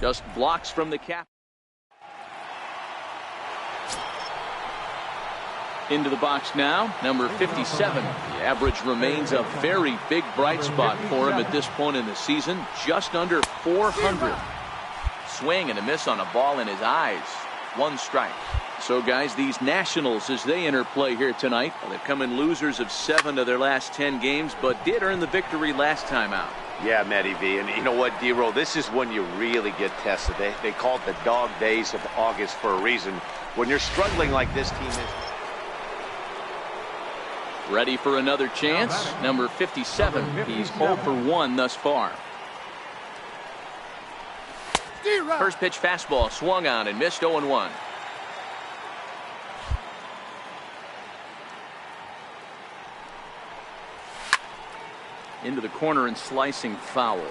Just blocks from the cap. Into the box now, number 57. The average remains a very big bright spot for him at this point in the season, just under 400. Swing and a miss on a ball in his eyes. 1 strike. So guys, these Nationals, as they enter play here tonight, they've come in losers of 7 of their last 10 games, but did earn the victory last time out. Yeah, Matty V, and you know what, D-Roll, this is when you really get tested. They call it the dog days of August for a reason. When you're struggling like this team is. Ready for another chance. Number 57. He's 0 for 1 thus far. First pitch fastball swung on and missed. 0-1. Into the corner and slicing foul.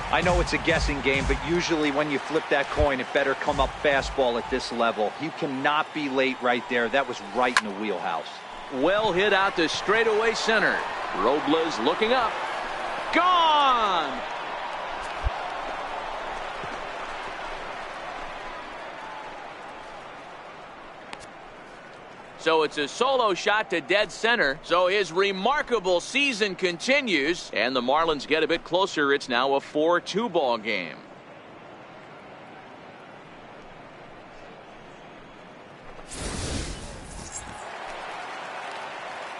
I know it's a guessing game, but usually when you flip that coin, it better come up fastball at this level. You cannot be late right there. That was right in the wheelhouse. Well hit out to straightaway center. Robles looking up. Gone! So it's a solo shot to dead center. So his remarkable season continues, and the Marlins get a bit closer. It's now a 4-2 ball game.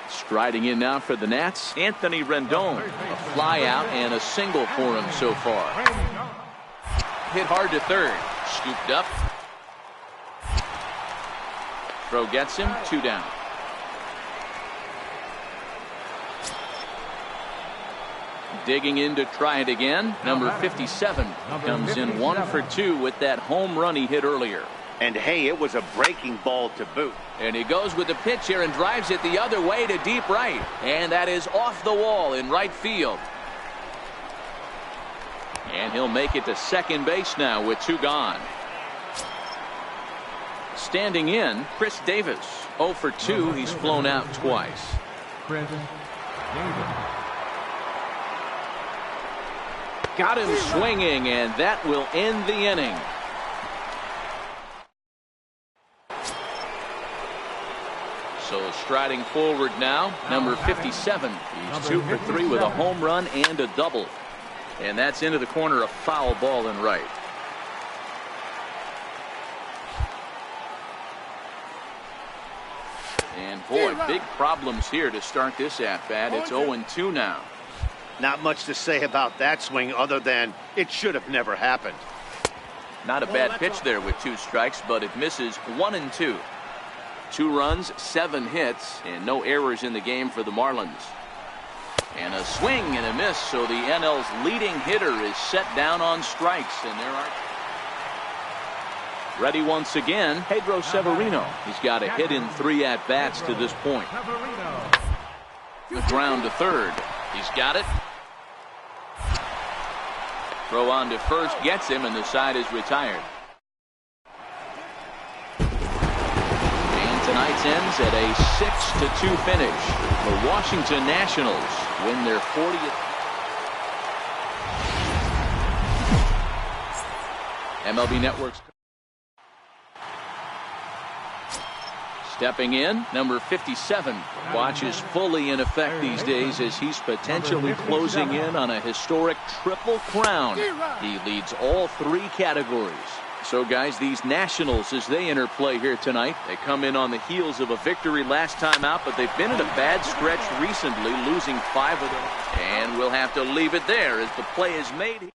Striding in now for the Nats, Anthony Rendon. A fly out and a single for him so far. Hit hard to third. Scooped up. Throw gets him. 2 down. Digging in to try it again. Number 57 comes in 1 for 2 with that home run he hit earlier. And hey, it was a breaking ball to boot. And he goes with the pitch here and drives it the other way to deep right. And that is off the wall in right field. And he'll make it to second base now with 2 gone. Standing in, Chris Davis. 0 for 2. He's flown out twice. Chris Davis. Got him swinging, and that will end the inning. So striding forward now, number 57. He's 2 for 3 with a home run and a double. And that's into the corner, a foul ball in right. And boy, big problems here to start this at-bat. It's 0-2 now. Not much to say about that swing other than it should have never happened. Not a bad pitch there with 2 strikes, but it misses. 1-2. 2 runs, 7 hits, and no errors in the game for the Marlins. And a swing and a miss, so the NL's leading hitter is set down on strikes, and there are. Ready once again, Pedro Severino. He's got a hit in 3 at-bats to this point. The ground to third. He's got it. Throw on to first gets him, and the side is retired. And tonight's ends at a 6-2 finish. The Washington Nationals win their 40th. MLB Network's. Stepping in, number 57. Watch is fully in effect these days as he's potentially closing in on a historic triple crown. He leads all 3 categories. So guys, these Nationals, as they enter play here tonight, they come in on the heels of a victory last time out, but they've been in a bad stretch recently, losing 5 of them. And we'll have to leave it there as the play is made.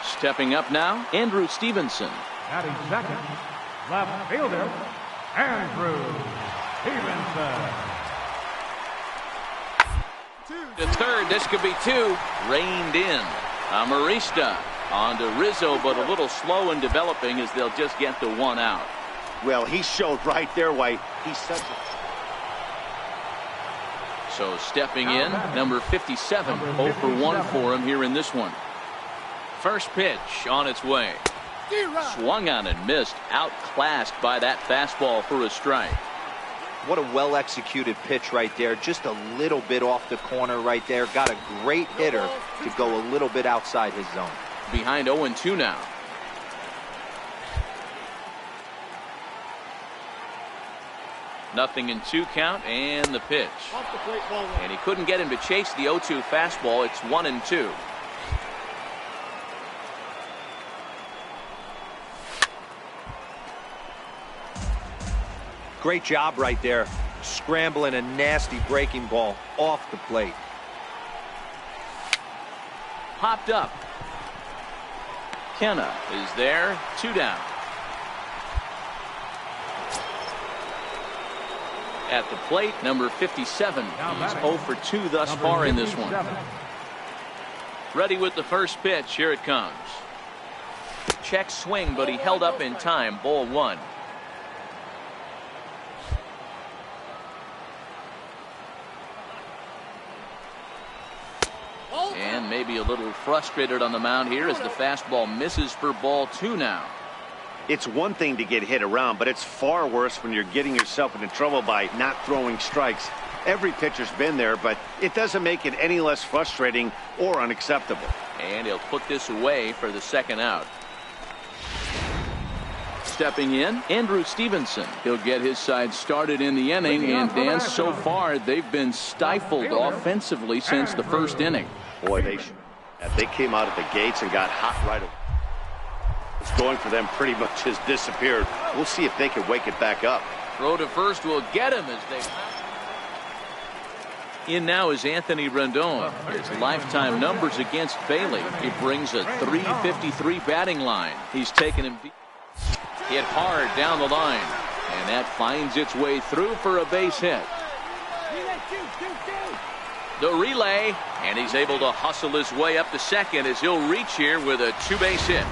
Stepping up now, Andrew Stevenson. Batting second, left fielder, Andrew Stevenson. To third, this could be 2. Reined in. Amarista on to Rizzo, but a little slow in developing as they'll just get the 1 out. Well, he showed right there why he's such a. So stepping in, number 57. 0 for 1 for him here in this one. First pitch on its way. Swung on and missed. Outclassed by that fastball for a strike. What a well-executed pitch right there. Just a little bit off the corner right there. Got a great hitter to go a little bit outside his zone. Behind 0-2 now. Nothing in 2 count, and the pitch. And he couldn't get him to chase the 0-2 fastball. It's 1-2. Great job right there. Scrambling a nasty breaking ball off the plate. Popped up. Kenna is there. 2 down. At the plate, number 57. He's 0 for 2 thus far in this one. Ready with the first pitch. Here it comes. Check swing, but he held up in time. Ball 1. And maybe a little frustrated on the mound here as the fastball misses for ball 2 now. It's one thing to get hit around, but it's far worse when you're getting yourself into trouble by not throwing strikes. Every pitcher's been there, but it doesn't make it any less frustrating or unacceptable. And he'll put this away for the second out. Stepping in, Andrew Stevenson. He'll get his side started in the inning, and Dan, so far they've been stifled offensively since the first inning. Boy, they came out of the gates and got hot right away. It's going for them pretty much has disappeared. We'll see if they can wake it back up. Throw to first will get him as they... In now is Anthony Rendon. His lifetime numbers against Bailey. He brings a .353 batting line. He's taken him deep. Hit hard down the line, and that finds its way through for a base hit. The relay, and he's able to hustle his way up to second as he'll reach here with a 2-base hit.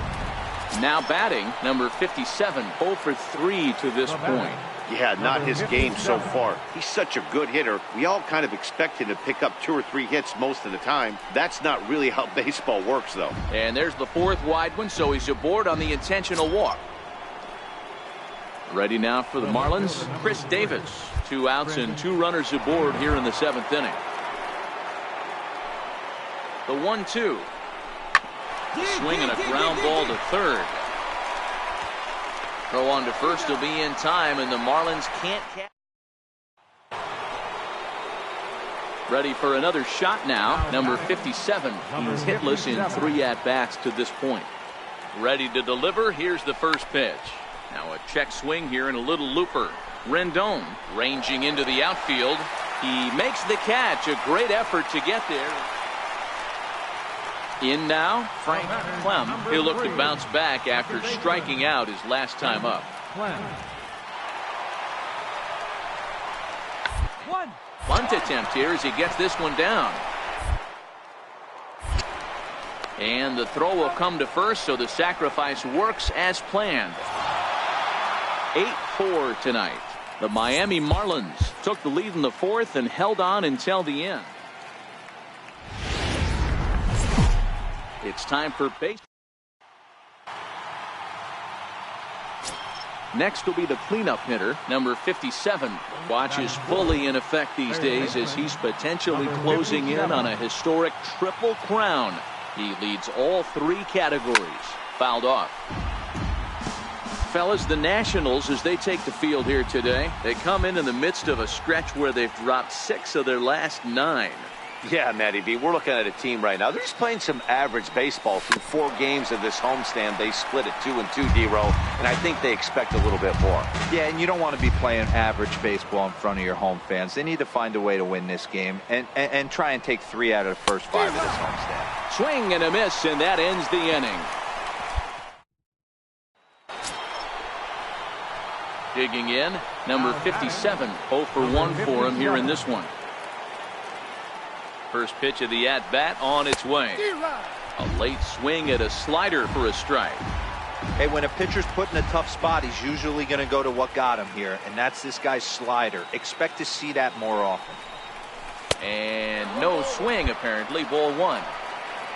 Now batting, number 57, 0 for 3 to this point. Yeah, not his game so far. He's such a good hitter. We all kind of expect him to pick up 2 or 3 hits most of the time. That's not really how baseball works, though. And there's the 4th wide one, so he's aboard on the intentional walk. Ready now for the Marlins, Chris Davis. 2 outs and 2 runners aboard here in the 7th inning. The 1-2. Swing and a ground ball to third. Throw on to first will be in time, and the Marlins can't catch. Ready for another shot now. Number 57. He's hitless in 3 at-bats to this point. Ready to deliver. Here's the first pitch. Now a check swing here and a little looper. Rendon ranging into the outfield. He makes the catch. A great effort to get there. In now, Frank Clem. He'll look to bounce back after striking out his last time up. Bunt attempt here as he gets this one down. And the throw will come to first, so the sacrifice works as planned. 8-4 tonight. The Miami Marlins took the lead in the 4th and held on until the end. It's time for base. Next will be the cleanup hitter, number 57. Watch is fully in effect these days as he's potentially closing in on a historic triple crown. He leads all 3 categories. Fouled off. Fellas, the Nationals, as they take the field here today, they come in the midst of a stretch where they've dropped 6 of their last 9. Yeah, Matty B, we're looking at a team right now. They're just playing some average baseball through 4 games of this homestand. They split it 2-2, D-Row, and I think they expect a little bit more. Yeah, and you don't want to be playing average baseball in front of your home fans. They need to find a way to win this game and try and take 3 out of the first 5 of this homestand. Swing and a miss, and that ends the inning. Digging in, number 57, 0 for 1 for him here in this one. First pitch of the at-bat on its way. A late swing at a slider for a strike. Hey, when a pitcher's put in a tough spot, he's usually going to go to what got him here, and that's this guy's slider. Expect to see that more often. And no swing, apparently. Ball 1.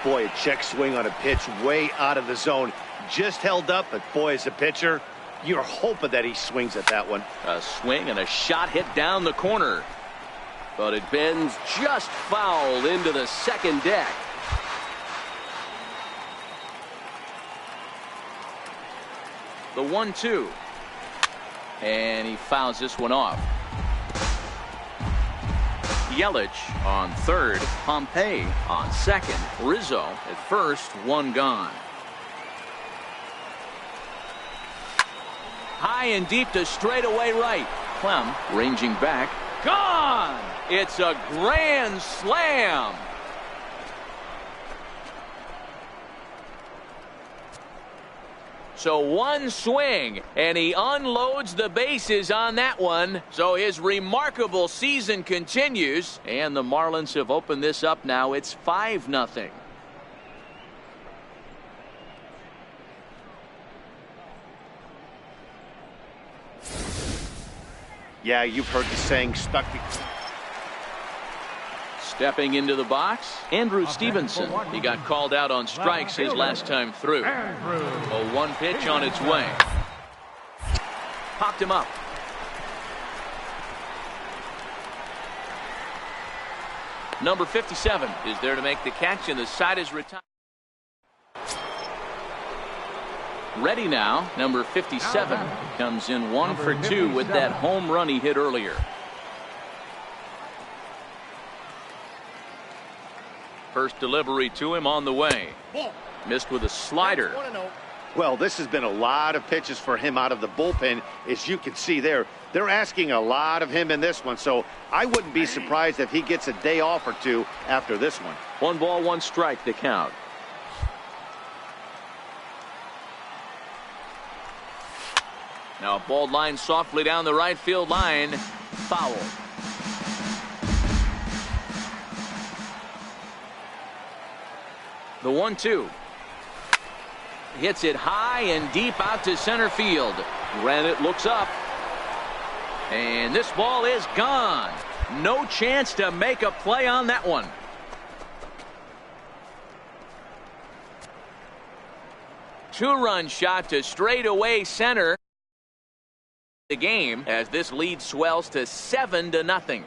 Boy, a check swing on a pitch way out of the zone. Just held up, but boy, as a pitcher, You're hoping that he swings at that one. A swing and a shot hit down the corner. But it bends just foul into the second deck. The 1-2. And he fouls this one off. Yelich on third. Pompey on second. Rizzo at first. One gone. High and deep to straightaway right. Clem ranging back. Gone! It's a grand slam. So one swing, and he unloads the bases on that one. So his remarkable season continues, and the Marlins have opened this up now. It's 5-0. Yeah, you've heard the saying, stuck to... Stepping into the box, Andrew Stevenson. He got called out on strikes his last time through. A 1 pitch on its way. Popped him up. Number 57 is there to make the catch, and the side is retired. Ready now, number 57 comes in 1 for 2 with that home run he hit earlier. First delivery to him on the way. Missed with a slider. Well, this has been a lot of pitches for him out of the bullpen. As you can see there, they're asking a lot of him in this one. So I wouldn't be surprised if he gets a day off or two after this one. 1 ball, 1 strike, the count. Now a ball line softly down the right field line. Foul. The 1-2. Hits it high and deep out to center field. Granite looks up. And this ball is gone. No chance to make a play on that one. Two-run shot to straightaway center. The game as this lead swells to 7-0.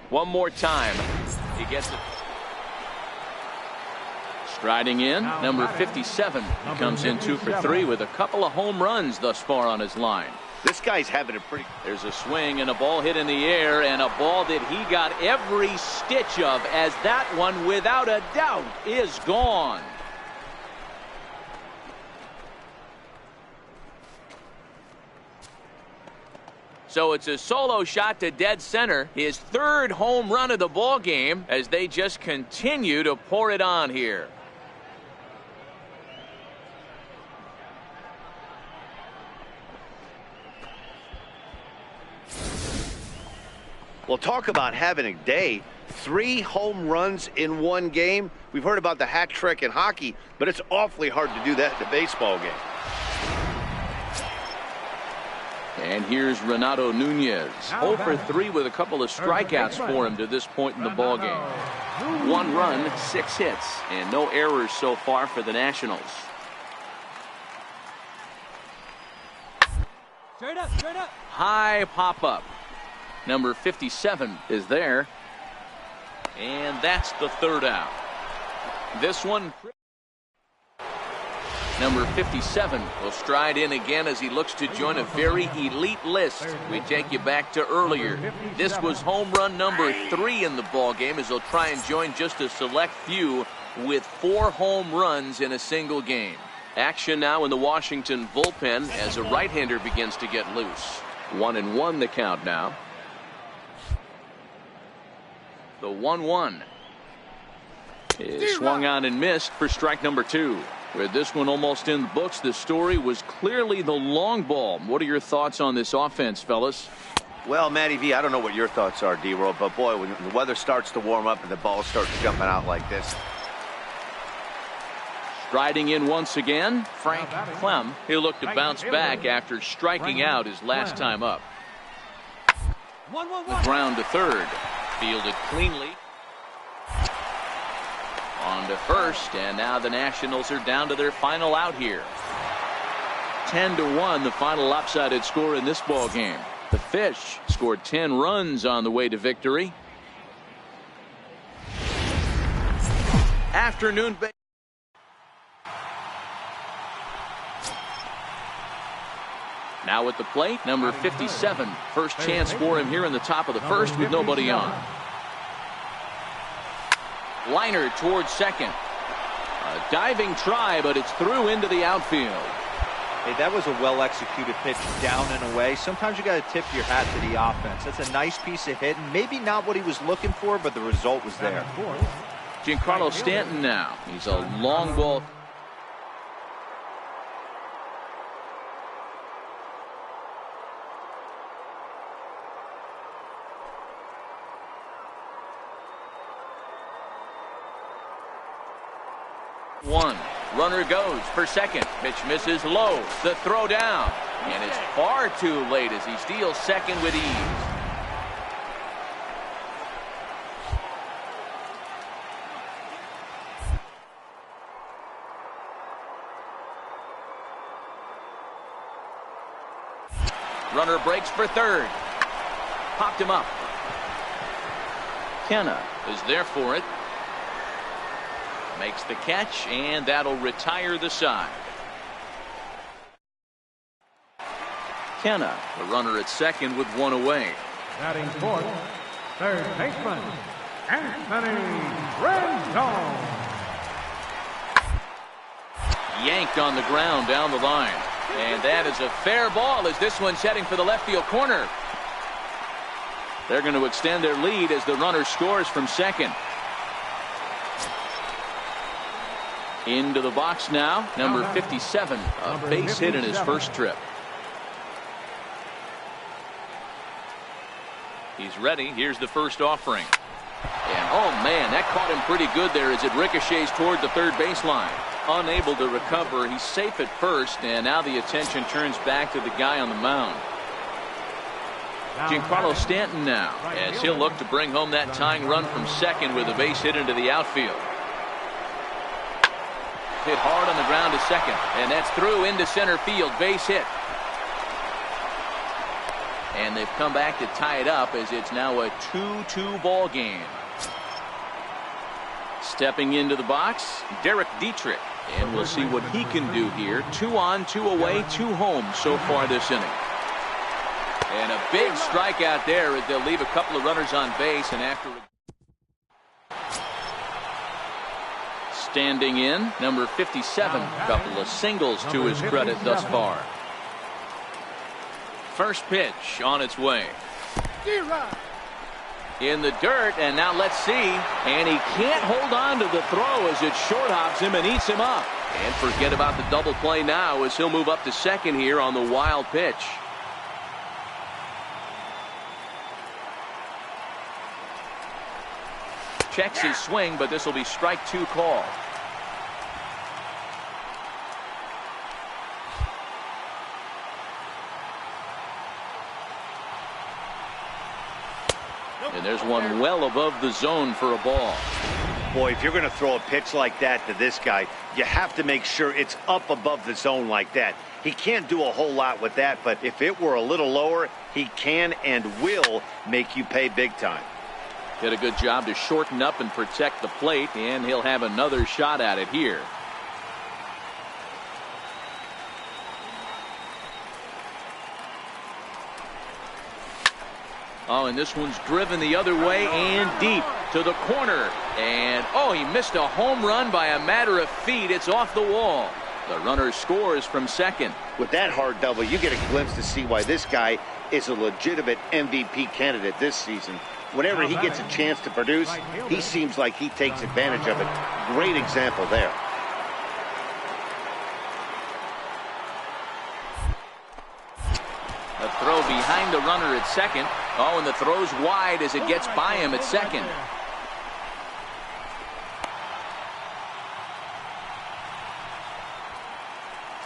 One more time. He gets it. Striding in, number 57. He comes in 2 for 3 with a couple of home runs thus far on his line. This guy's having a pretty... There's a swing and a ball hit in the air, and a ball that he got every stitch of, as that one, without a doubt, is gone. So it's a solo shot to dead center, his third home run of the ball game, as they just continue to pour it on here. Well, talk about having a day. 3 home runs in one game. We've heard about the hat trick in hockey, but it's awfully hard to do that in a baseball game. And here's Renato Nunez. 0 for 3 with a couple of strikeouts for him to this point in the ball game. 1 run, 6 hits, and no errors so far for the Nationals. Straight up, straight up. High pop up. Number 57 is there. And that's the third out. This one, number 57 will stride in again as he looks to join a very elite list. We take you back to earlier. This was home run number 3 in the ball game, as he'll try and join just a select few with 4 home runs in a single game. Action now in the Washington bullpen as a right-hander begins to get loose. 1-1 the count now. The 1-1 is swung on and missed for strike number 2. With this one almost in the books, the story was clearly the long ball. What are your thoughts on this offense, fellas? Well, Matty V, I don't know what your thoughts are, D-Roll, but boy, when the weather starts to warm up and the ball starts jumping out like this. Striding in once again, Frank Clem. He'll look to bounce back after striking out his last time up. The ground to third. Fielded cleanly. On to first, and now the Nationals are down to their final out here. 10-1, the final lopsided score in this ball game. The Fish scored 10 runs on the way to victory. Afternoon. Now at the plate, number 57. First chance for him here in the top of the first with nobody on. Liner towards second. A diving try, but it's through into the outfield. Hey, that was a well-executed pitch down and away. Sometimes you got to tip your hat to the offense. That's a nice piece of hitting. Maybe not what he was looking for, but the result was there. Giancarlo Stanton now. He's a long ball. One. Runner goes for second. Pitch misses low. The throw down. And it's far too late as he steals second with ease. Runner breaks for third. Popped him up. Kenna is there for it. Makes the catch, and that'll retire the side. Kenna, the runner at second with one away. Batting fourth, third baseman, Anthony Rendon. Yanked on the ground down the line. And that is a fair ball as this one's heading for the left field corner. They're going to extend their lead as the runner scores from second. Into the box now, number 57, a base hit in his first trip. He's ready. Here's the first offering. And oh man, that caught him pretty good there as it ricochets toward the third baseline. Unable to recover. He's safe at first, and now the attention turns back to the guy on the mound. Giancarlo Stanton now, as he'll look to bring home that tying run from second with a base hit into the outfield. Hit hard on the ground to second, and that's through into center field. Base hit. And they've come back to tie it up as it's now a 2-2 ball game. Stepping into the box, Derek Dietrich. And we'll see what he can do here. 2 on, 2 away, 2 home so far this inning. And a big strikeout there as they'll leave a couple of runners on base. And after standing in, number 57. A couple of singles to his credit thus far. First pitch on its way. In the dirt, and now let's see. And he can't hold on to the throw as it short hops him and eats him up. And forget about the double play now as he'll move up to second here on the wild pitch. Checks his swing, but this will be strike 2 call. And there's one well above the zone for a ball. Boy, if you're going to throw a pitch like that to this guy, you have to make sure it's up above the zone like that. He can't do a whole lot with that, but if it were a little lower, he can and will make you pay big time. Did a good job to shorten up and protect the plate, and he'll have another shot at it here. Oh, and this one's driven the other way and deep to the corner. And, oh, he missed a home run by a matter of feet. It's off the wall. The runner scores from second. With that hard double, you get a glimpse to see why this guy is a legitimate MVP candidate this season. Whenever he gets a chance to produce, he seems like he takes advantage of it. Great example there. A throw behind the runner at second. Oh, and the throw's wide as it gets by him at second.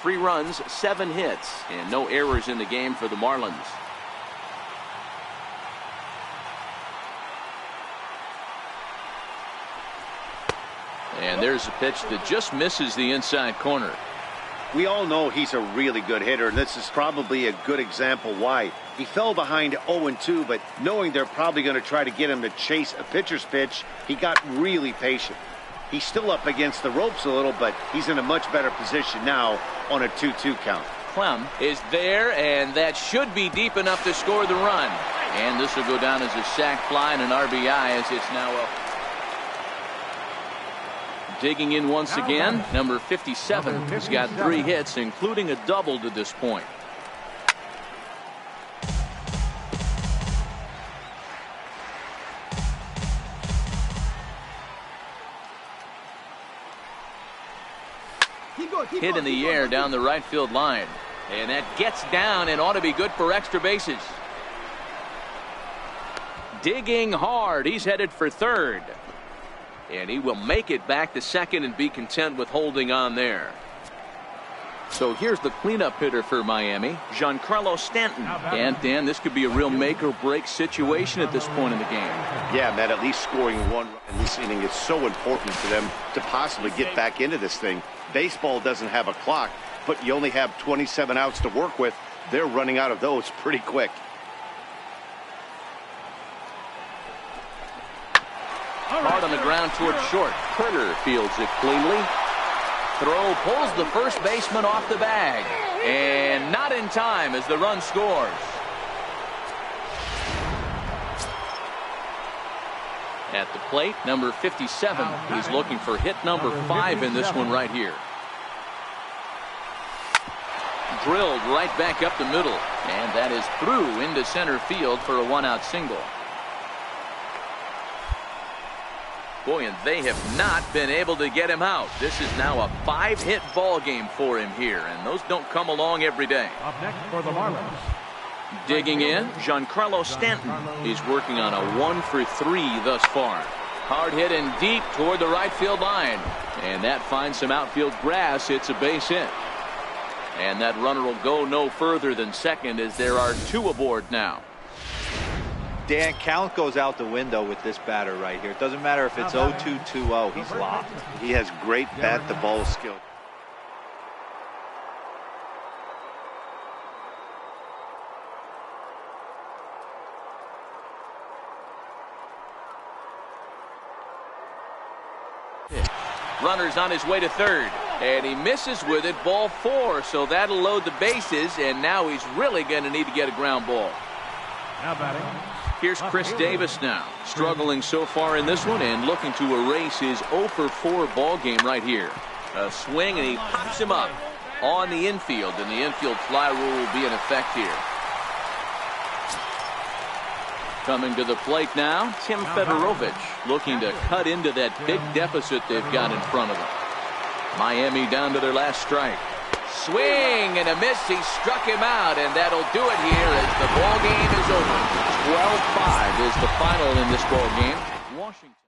Three runs, 7 hits, and no errors in the game for the Marlins. And there's a pitch that just misses the inside corner. We all know he's a really good hitter, and this is probably a good example why. He fell behind 0-2, but knowing they're probably going to try to get him to chase a pitcher's pitch, he got really patient. He's still up against the ropes a little, but he's in a much better position now on a 2-2 count. Clem is there, and that should be deep enough to score the run. And this will go down as a sac fly and an RBI as it's now up. Digging in once again, number 57. He's got 3 hits, including a double to this point. Hit in the air down the right field line. And that gets down and ought to be good for extra bases. Digging hard. He's headed for third. And he will make it back to second and be content with holding on there. So here's the cleanup hitter for Miami, Giancarlo Stanton. And Dan, this could be a real make or break situation at this point in the game. Yeah, Matt, at least scoring 1 in this inning is so important for them to possibly get back into this thing. Baseball doesn't have a clock, but you only have 27 outs to work with. They're running out of those pretty quick. Hard on the ground toward short. Turner fields it cleanly. Throw pulls the first baseman off the bag. And not in time as the run scores. At the plate, number 57. He's looking for hit number 5 in this one right here. Drilled right back up the middle. And that is through into center field for a 1-out single. Boy, and they have not been able to get him out. This is now a 5-hit ball game for him here, and those don't come along every day. Up next for the Marlins. Digging in, Giancarlo Stanton. He's working on a 1 for 3 thus far. Hard hit and deep toward the right field line. And that finds some outfield grass. It's a base hit. And that runner will go no further than second as there are 2 aboard now. Dan, count goes out the window with this batter right here. It doesn't matter if it's 0-2, 2-0. He's locked. He has great bat-to-ball skill. Runner's on his way to third. And he misses with it, ball 4. So that'll load the bases, and now he's really going to need to get a ground ball. Now batting. Here's Chris Davis now, struggling so far in this one and looking to erase his 0 for 4 ball game right here. A swing, and he pops him up on the infield, and the infield fly rule will be in effect here. Coming to the plate now, Tim Fedorovich, looking to cut into that big deficit they've got in front of them. Miami down to their last strike. Swing and a miss. He struck him out, and that'll do it here as the ball game is over. 12-5 is the final in this ball game. Washington.